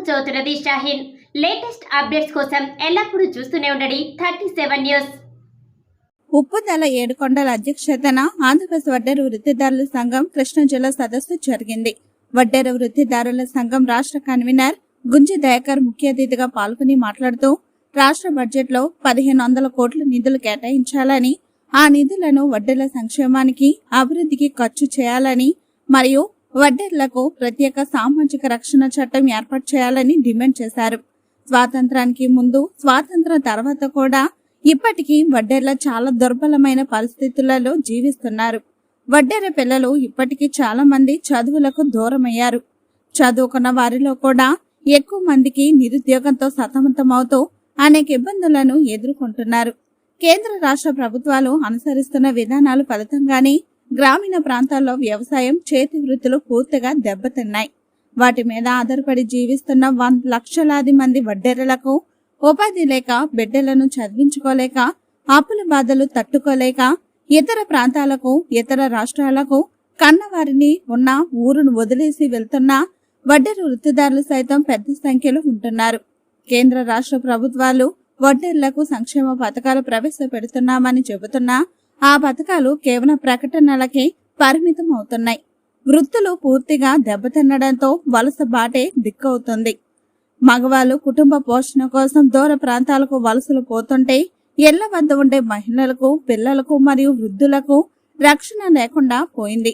చదువుతున్నది Shaheen. Latest updates కోసం ఎల్లప్పుడూ చూస్తూనే ఉండండి 37 న్యూస్. ఉప్పుదల ఏడుకొండల అధ్యక్షతన ఆంధ్రప్రదేశ్ వడ్డేరు వృత్తిదారుల సంఘం కృష్ణా జిల్లా సదస్సు జరిగింది. వడ్డేరు వృత్తిదారుల సంఘం రాష్ట్ర కన్వీనర్ గుంజి దయాకర్ ముఖ్య అతిథిగా పాల్గొని మాట్లాడుతూ రాష్ట్ర బడ్జెట్ లో 1500 కోట్ల నిధులు కేటాయించాలని, ఆ నిధులను వడ్డేర్ల సంక్షేమానికి, అభివృద్ధికి ఖర్చు చేయాలని మరియు వడ్డేర్లకు ప్రత్యేక సామాజిక రక్షణ చట్టం ఏర్పాటు చేయాలని డిమాండ్ చేశారు. స్వాతంత్రానికి ముందు, స్వాతంత్రం తర్వాత కూడా ఇప్పటికీ వడ్డేర్ల చాలా దుర్బలమైన పరిస్థితులలో జీవిస్తున్నారు. వడ్డేర పిల్లలు ఇప్పటికీ చాలా మంది చదువులకు దూరమయ్యారు. చదువుకున్న వారిలో కూడా ఎక్కువ మందికి నిరుద్యోగంతో సతమతమవుతూ అనేక ఇబ్బందులను ఎదుర్కొంటున్నారు. కేంద్ర రాష్ట్ర ప్రభుత్వాలు అనుసరిస్తున్న విధానాలు ఫలితంగానే గ్రామీణ ప్రాంతాల్లో వ్యవసాయం, చేతి వృత్తులు పూర్తిగా దెబ్బతిన్నాయి. వాటి మీద ఆధారపడి జీవిస్తున్న 100 లక్షలాది మంది వడ్డేరులకు ఉపాధి లేక, బిడ్డలను చదివించుకోలేక, అప్పుల బాధలు తట్టుకోలేక ఇతర ప్రాంతాలకు, ఇతర రాష్ట్రాలకు కన్నవారిని ఉన్న ఊరును వదిలేసి వెళ్తున్న వడ్డేరు వృత్తిదారులు సైతం పెద్ద సంఖ్యలో ఉంటున్నారు. కేంద్ర రాష్ట్ర ప్రభుత్వాలు వడ్డేర్లకు సంక్షేమ పథకాలు ప్రవేశపెడుతున్నామని చెబుతున్నా ఆ పథకాలు కేవలం ప్రకటనలకే పరిమితం అవుతున్నాయి. వృత్తులు పూర్తిగా దెబ్బతినడంతో వలస బాటే దిక్కవుతుంది. మగవాళ్ళు కుటుంబ పోషణ కోసం దూర ప్రాంతాలకు వలసలు పోతుంటే ఇళ్ల వద్ద ఉండే మహిళలకు, పిల్లలకు మరియు వృద్ధులకు రక్షణ లేకుండా పోయింది.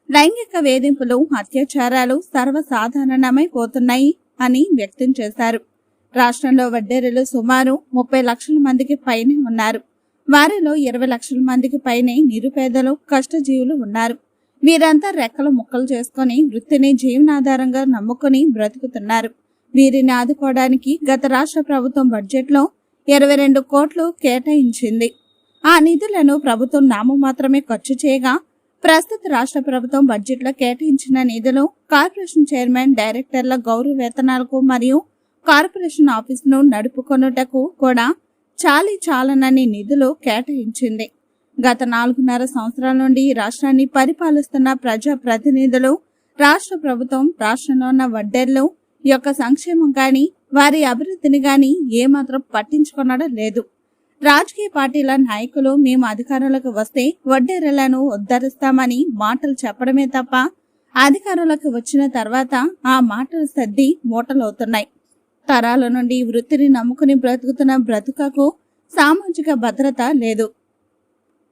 లైంగిక వేధింపులు, అత్యాచారాలు సర్వసాధారణమైపోతున్నాయి అని వ్యక్తం చేశారు. రాష్ట్రంలో వడ్డేరులు సుమారు 30 లక్షల మందికి పైనే ఉన్నారు. వారిలో 20 లక్షల మందికి పైనే నిరుపేదలు, కష్టజీవులు ఉన్నారు. వీరంతా రెక్కలు ముక్కలు చేసుకుని వృత్తిని జీవనాధారంగా నమ్ముకుని బ్రతుకుతున్నారు. వీరిని ఆదుకోవడానికి గత రాష్ట్ర ప్రభుత్వం బడ్జెట్లో 22 కోట్లు కేటాయించింది. ఆ నిధులను ప్రభుత్వం నామమాత్రమే ఖర్చు చేయగా, ప్రస్తుత రాష్ట్ర ప్రభుత్వం బడ్జెట్లో కేటాయించిన నిధులు కార్పొరేషన్ చైర్మన్, డైరెక్టర్ల గౌరవ వేతనాలకు మరియు కార్పొరేషన్ ఆఫీసును నడుపుకొనుటకు కూడా చాలనన్ని నిధులు కేటాయించింది. గత 4.5 సంవత్సరాల నుండి రాష్ట్రాన్ని పరిపాలిస్తున్న ప్రజా ప్రతినిధులు, రాష్ట్ర ప్రభుత్వం రాష్ట్రంలో ఉన్న వడ్డేర్లు యొక్క సంక్షేమం గాని, వారి అభివృద్ధిని గాని ఏమాత్రం పట్టించుకొనడం లేదు. రాజకీయ పార్టీల నాయకులు మేము అధికారంలోకి వస్తే వడ్డేరులను ఉద్ధరిస్తామని మాటలు చెప్పడమే తప్ప అధికారంలోకి వచ్చిన తర్వాత ఆ మాటలు సర్ది మూటలవుతున్నాయి. తరాల నుండి వృత్తిని నమ్ముకుని బ్రతుకుతున్న బ్రతుకకు సామాజిక భద్రత లేదు.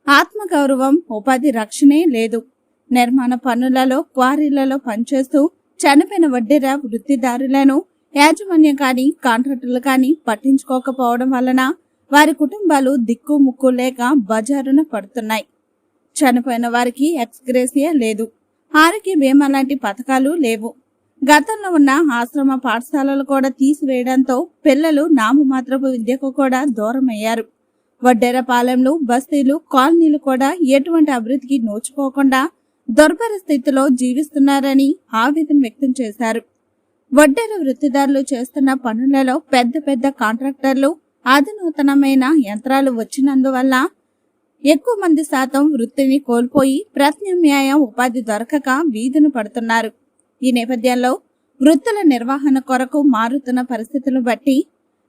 ఆత్మగౌరవం, ఉపాధి రక్షణే లేదు. నిర్మాణ పనులలో, క్వారీలలో పనిచేస్తూ చనిపోయిన వడ్డేర వృత్తిదారులను యాజమాన్యం కానీ, కాంట్రాక్టర్లు కానీ పట్టించుకోకపోవడం వలన వారి కుటుంబాలు దిక్కు ముక్కు లేక బజారున పడుతున్నాయి. చనిపోయిన వారికి ఎక్స్గ్రేసియా లేదు. ఆరోగ్య బీమా లాంటి పథకాలు లేవు. గతంలో ఉన్న ఆశ్రమ పాఠశాలలు కూడా తీసివేయడంతో పిల్లలు నామమాత్రపు విద్యకు కూడా దూరమయ్యారు. వడ్డేరపాలెంలు, బస్తీలు, కాలనీలు కూడా ఎటువంటి అభివృద్ధికి నోచుకోకుండా దుర్భర స్థితిలో జీవిస్తున్నారని ఆవేదన వ్యక్తం చేశారు. వడ్డేర వృత్తిదారులు చేస్తున్న పనులలో పెద్ద పెద్ద కాంట్రాక్టర్లు, అధునూతనమైన యంత్రాలు వచ్చినందువల్ల ఎక్కువ మంది శాతం వృత్తిని కోల్పోయి ప్రత్యామ్నాయ ఉపాధి దొరకక వీధిన పడుతున్నారు. ఈ నేపథ్యంలో వృత్తుల నిర్వహణ కొరకు మారుతున్న పరిస్థితులను బట్టి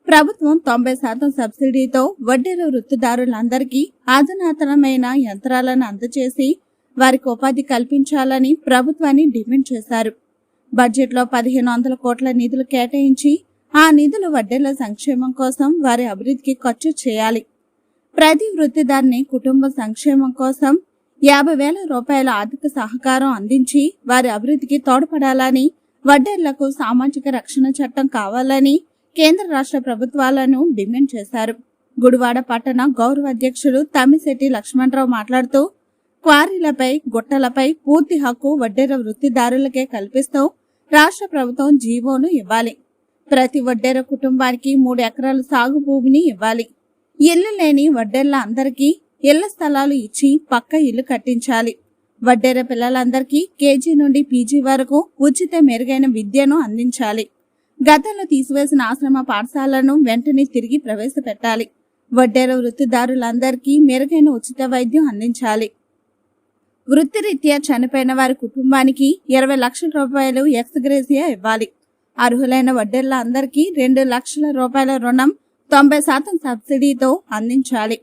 ప్రభుత్వం 90% సబ్సిడీతో వడ్డేరు వృత్తిదారులందరికీ అధునాతనమైన యంత్రాలను అందజేసి వారికి ఉపాధి కల్పించాలని ప్రభుత్వాన్ని డిమాండ్ చేశారు. బడ్జెట్లో 1500 కోట్ల నిధులు కేటాయించి ఆ నిధులు వడ్డేర్ల సంక్షేమం కోసం, వారి అభివృద్ధికి ఖర్చు చేయాలి. ప్రతి వృత్తిదారుని కుటుంబ సంక్షేమం కోసం 50,000 రూపాయల ఆర్థిక సహకారం అందించి వారి అభివృద్ధికి తోడ్పడాలని, వడ్డేర్లకు సామాజిక రక్షణ చట్టం కావాలని కేంద్ర రాష్ట్ర ప్రభుత్వాలను డిమాండ్ చేశారు. గుడివాడ పట్టణ గౌరవ అధ్యక్షులు తమ్మిశెట్టి లక్ష్మణరావు మాట్లాడుతూ క్వారీలపై, గుట్టలపై పూర్తి హక్కు వడ్డేర వృత్తిదారులకే కల్పిస్తూ రాష్ట్ర ప్రభుత్వం జీవోను ఇవ్వాలి. ప్రతి వడ్డేర కుటుంబానికి 3 ఎకరాల సాగు భూమిని ఇవ్వాలి. ఇల్లు లేని వడ్డేర్ల అందరికీ ఇళ్ల స్థలాలు ఇచ్చి పక్క ఇల్లు కట్టించాలి. వడ్డేర పిల్లలందరికీ కేజీ నుండి పీజీ వరకు ఉచిత మెరుగైన విద్యను అందించాలి. గతంలో తీసివేసిన ఆశ్రమ పాఠశాలను వెంటనే తిరిగి ప్రవేశపెట్టాలి. వడ్డేర వృత్తిదారులందరికీ మెరుగైన ఉచిత వైద్యం అందించాలి. వృత్తిరీత్యా చనిపోయిన వారి కుటుంబానికి 20 లక్షల రూపాయలు ఎక్స్గ్రేసియా ఇవ్వాలి. అర్హులైన వడ్డెర్ల అందరికీ 2 లక్షల రూపాయల రుణం 90% సబ్సిడీతో అందించాలి.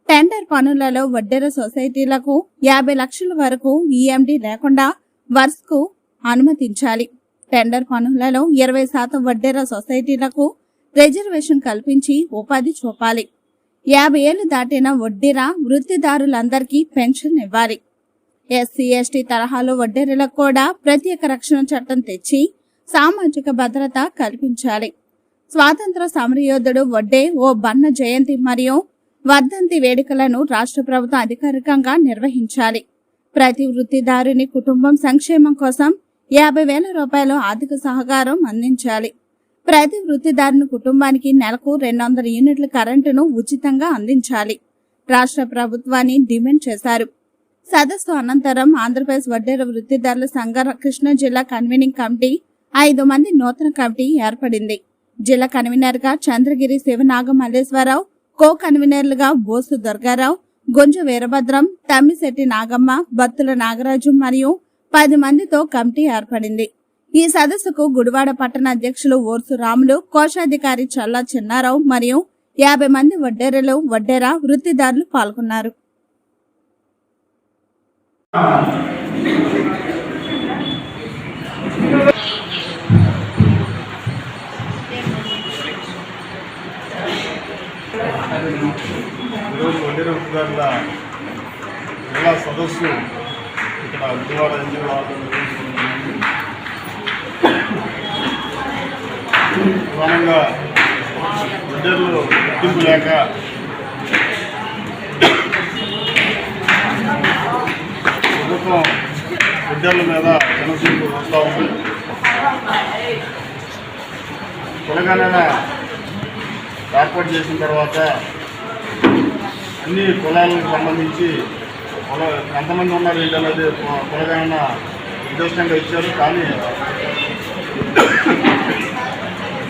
టెండర్ పనులలో వడ్డెర సొసైటీలకు 50 లక్షల వరకు ఈఎండి లేకుండా వర్క్స్కు అనుమతించాలి. టెండర్ పనులలో 20% వడ్డెర సొసైటీలకు రిజర్వేషన్ కల్పించి ఉపాధి చూపాలి. 50 ఏళ్లు దాటిన వడ్డెర వృత్తిదారులందరికీ పెన్షన్ ఇవ్వాలి. ఎస్సీ ఎస్టీ తరహాలో వడ్డెరలకు కూడా ప్రత్యేక రక్షణ చట్టం తెచ్చి సామాజిక భద్రత కల్పించాలి. స్వాతంత్ర సమరయోధుడు వడ్డే ఓ బన్న జయంతి మరియు వర్ధంతి వేడుకలను రాష్ట్ర ప్రభుత్వం అధికారికంగా నిర్వహించాలి. ప్రతి వృత్తిదారుని కుటుంబం సంక్షేమం కోసం 50,000 రూపాయలు ఆర్థిక సహకారం అందించాలి. ప్రతి వృత్తిదారుని కుటుంబానికి నెలకు 200 యూనిట్ల కరెంటును ఉచితంగా అందించాలి. రాష్ట్ర ప్రభుత్వాన్ని డిమాండ్ చేశారు. సదస్సు అనంతరం ఆంధ్రప్రదేశ్ వడ్డెర వృత్తిదారుల సంఘ కృష్ణా జిల్లా కన్వీనింగ్ కమిటీ 5 మంది నూతన కమిటీ ఏర్పడింది. జిల్లా కన్వీనర్ గా చంద్రగిరి శివనాగ మల్లేశ్వరరావు, కో కన్వీనర్లుగా బోసు దుర్గారావు, గుంజ వీరభద్రం, తమ్మిశెట్టి నాగమ్మ, బత్తుల నాగరాజు మరియు 10 మందితో కమిటీ ఏర్పడింది. ఈ సదస్సుకు గుడివాడ పట్టణ అధ్యక్షులు ఓర్సు రాములు, కోశాధికారి చల్లా చిన్నారావు మరియు 50 మంది వడ్డెరలు వడ్డెర వృత్తిదారులు పాల్గొన్నారు. ఈరోజు వడ్డెర వృత్తిదారుల జిల్లా సదస్సు ఇక్కడ విజయవాడ ప్రధానంగా వడ్డెరలు గుర్తింపు లేక ప్రభుత్వం వడ్డెరల మీద జనసీపు వస్తూ ఉంది. తెలంగాణ ఏర్పాటు చేసిన తర్వాత అన్ని కులాలకు సంబంధించి ఎంతమంది ఉన్నారు ఏంటనేది తెలంగాణ నిర్దిష్టంగా ఇచ్చారు. కానీ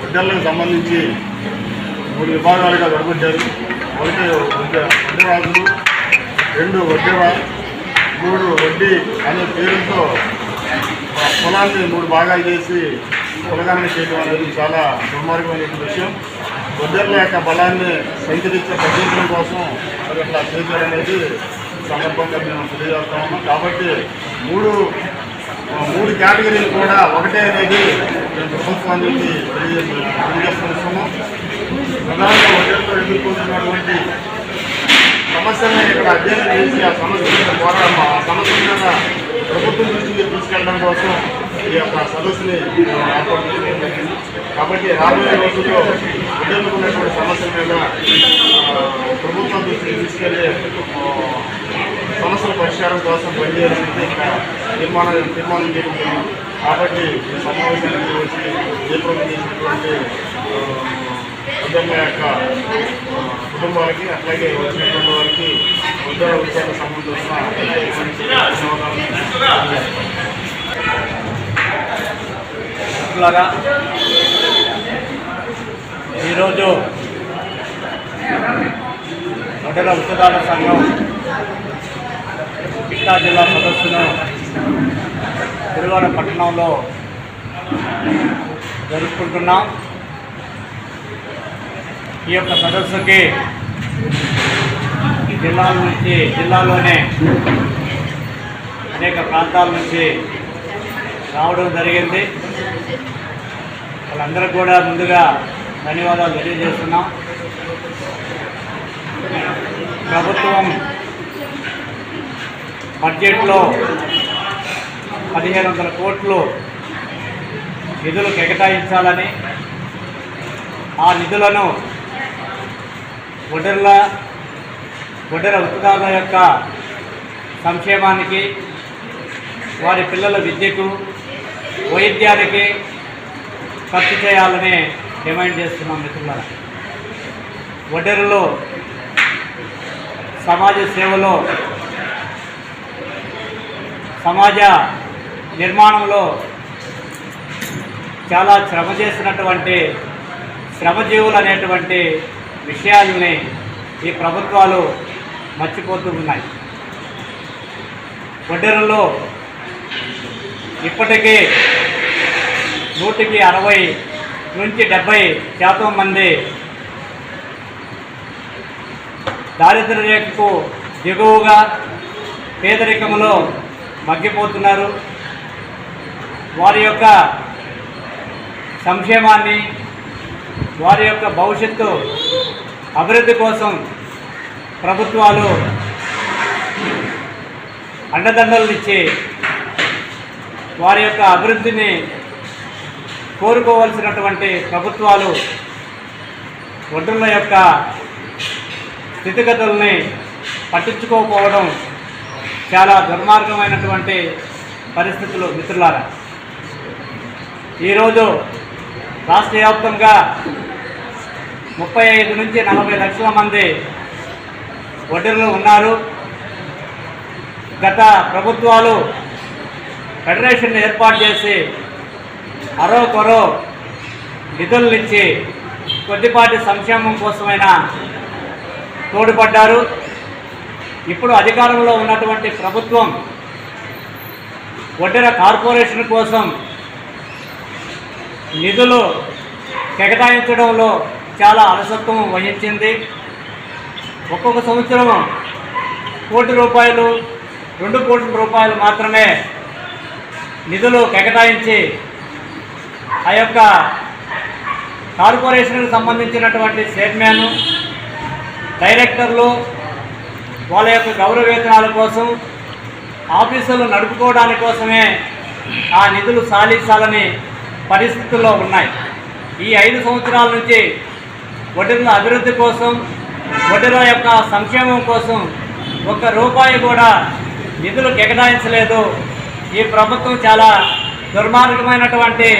వడ్డెరలకు సంబంధించి 3 విభాగాలుగా విడగొట్టారు. 1 వడ్డెరాజులు, 2 వడ్డెర, 3 వడ్డీ అనే పేరుతో కులాన్ని 3 భాగాలు చేసి కులగణన చేయడం అనేది చాలా దుర్మార్గమైన విషయం. వడ్డెరల యొక్క బలాన్ని సంచరించే తగ్గించడం కోసం అది అట్లా చేశారు అనేది సందర్భంగా మేము తెలియజేస్తా ఉన్నాం. కాబట్టి 3 కేటగిరీలు కూడా ఒకటే అనేది మేము ప్రభుత్వానికి తెలియజేస్తున్నాం. ప్రధానంగా వడ్డెరతో ఎదుర్కొంటున్నటువంటి సమస్యలను ఇక్కడ అధ్యయనం చేసి ఆ సమస్యల ద్వారా ఆ సమస్యల మీద ప్రభుత్వం దృష్టికి తీసుకెళ్ళడం కోసం ఈ యొక్క సదస్సుని ఏర్పాటు చేయడం జరిగింది. కాబట్టి రాబోయే రోజుల్లో వడ్డెరలకు ఉన్నటువంటి సమస్యల మీద ప్రభుత్వం దృష్టికి తీసుకెళ్లే సమస్యల పరిష్కారం కోసం పనిచేయాలని ఇక్కడ తీర్మానం చేయడం జరిగింది. కాబట్టి ఈ సమావేశానికి వచ్చి జయప్రదం చేసినటువంటి వడ్డెరల యొక్క కుటుంబాలకి అట్లాగే వచ్చినటువంటి వారికి వడ్డెర విషయాలకు సంబంధించిన ఈరోజు వడ్డెర వృత్తిదారుల సంఘం కృష్ణా జిల్లా సదస్సును గుడివాడ పట్టణంలో జరుపుకుంటున్నాం. ఈ యొక్క సదస్సుకి జిల్లాలోనే అనేక ప్రాంతాల నుంచి రావడం జరిగింది. వాళ్ళందరికీ కూడా ముందుగా ధన్యవాదాలు తెలియజేస్తున్నాం. ప్రభుత్వం బడ్జెట్లో 1,500 కోట్లు నిధులు కేటాయించాలని, ఆ నిధులను వడ్డెర వృత్తిదారుల యొక్క సంక్షేమానికి, వారి పిల్లల విద్యకు, వైద్యానికి ఖర్చు చేయాలని డిమాండ్ చేస్తున్నాం. మిత్రులారా, వడ్డెరలు సమాజ సేవలో, సమాజ నిర్మాణంలో చాలా శ్రమ చేసినటువంటి శ్రమజీవులు అనేటువంటి విషయాలని ఈ ప్రభుత్వాలు మర్చిపోతూ ఉన్నాయి. వడ్డెరల్లో ఇప్పటికీ 100కి 60 నుంచి 70% మంది దారిద్ర్య రేఖకు దిగువగా పేదరికంలో మగ్గిపోతున్నారు. వారి యొక్క సంక్షేమాన్ని, వారి యొక్క భవిష్యత్తు అభివృద్ధి కోసం ప్రభుత్వాలు అండదండలు ఇచ్చి వారి యొక్క అభివృద్ధిని కోరుకోవాల్సినటువంటి ప్రభుత్వాలు వడ్డీల యొక్క స్థితిగతుల్ని పట్టించుకోకపోవడం చాలా దుర్మార్గమైనటువంటి పరిస్థితులు మిత్రులారా. ఈరోజు రాష్ట్ర వ్యాప్తంగా 35 నుంచి 40 లక్షల మంది వడ్డీలు ఉన్నారు. గత ప్రభుత్వాలు ఫెడరేషన్ ఏర్పాటు చేసి అరో నిధులను ఇచ్చి కొద్దిపాటి సంక్షేమం కోసమైనా తోడ్పడ్డారు. ఇప్పుడు అధికారంలో ఉన్నటువంటి ప్రభుత్వం వడ్డీల కార్పొరేషన్ కోసం నిధులు కేటాయించడంలో చాలా అలసత్వం వహించింది. ఒక్కొక్క సంవత్సరం ₹1 కోటి, ₹2 కోట్ల మాత్రమే నిధులు కేటాయించి ఆ యొక్క కార్పొరేషన్కి సంబంధించినటువంటి చైర్మన్, డైరెక్టర్లు వాళ్ళ యొక్క గౌరవ వేతనాల కోసం, ఆఫీసులు నడుపుకోవడానికి కోసమే ఆ నిధులు సాలించాలని పరిస్థితుల్లో ఉన్నాయి. ఈ 5 సంవత్సరాల నుంచి వడ్డీల అభివృద్ధి కోసం, వడ్డీల యొక్క సంక్షేమం కోసం ₹1 కూడా నిధులు కేటాయించలేదు. ఈ ప్రభుత్వం చాలా దుర్మార్గమైనటువంటి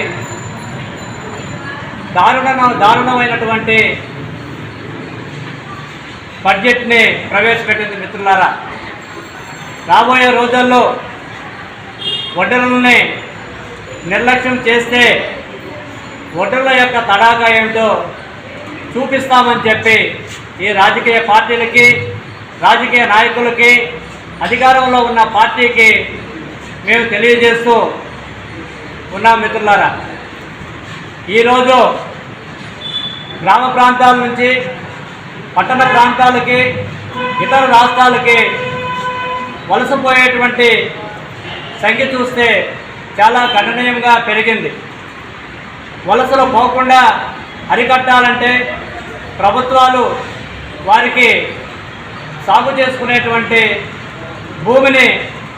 దారుణమైనటువంటి బడ్జెట్ని ప్రవేశపెట్టింది మిత్రులారా. రాబోయే రోజుల్లో వడ్డీలని నిర్లక్ష్యం చేస్తే వడ్డీల యొక్క తడాకా ఏమిటో చూపిస్తామని చెప్పి ఈ రాజకీయ పార్టీలకి, రాజకీయ నాయకులకి, అధికారంలో ఉన్న పార్టీకి మేము తెలియజేస్తూ ఉన్నాం మిత్రులారా. ఈరోజు గ్రామ ప్రాంతాల నుంచి పట్టణ ప్రాంతాలకి, ఇతర రాష్ట్రాలకి వలసపోయేటువంటి సంఖ్య చూస్తే చాలా గణనీయంగా పెరిగింది. వలసలు పోకుండా అరికట్టాలంటే ప్రభుత్వాలు వారికి సాగు చేసుకునేటువంటి భూమిని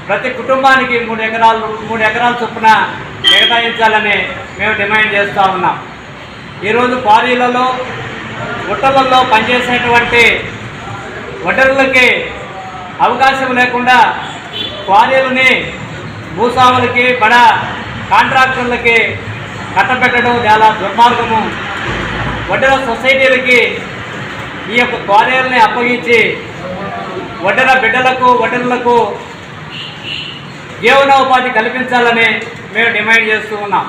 ప్రతి కుటుంబానికి 3 ఎకరాల చొప్పున కేటాయించాలని మేము డిమాండ్ చేస్తూ ఉన్నాం. ఈరోజు క్వారీలలో, గుట్టలలో పనిచేసేటువంటి వడ్డీలకి అవకాశం లేకుండా క్వారీలని భూస్వాములకి, బడా కాంట్రాక్టర్లకి కట్టబెట్టడం చాలా దుర్మార్గము. వడ్డీల సొసైటీలకి ఈ యొక్క క్వారీలని అప్పగించి వడ్డీల బిడ్డలకు, వడ్డీలకు జీవనోపాధి కల్పించాలని మేము డిమాండ్ చేస్తూ ఉన్నాం.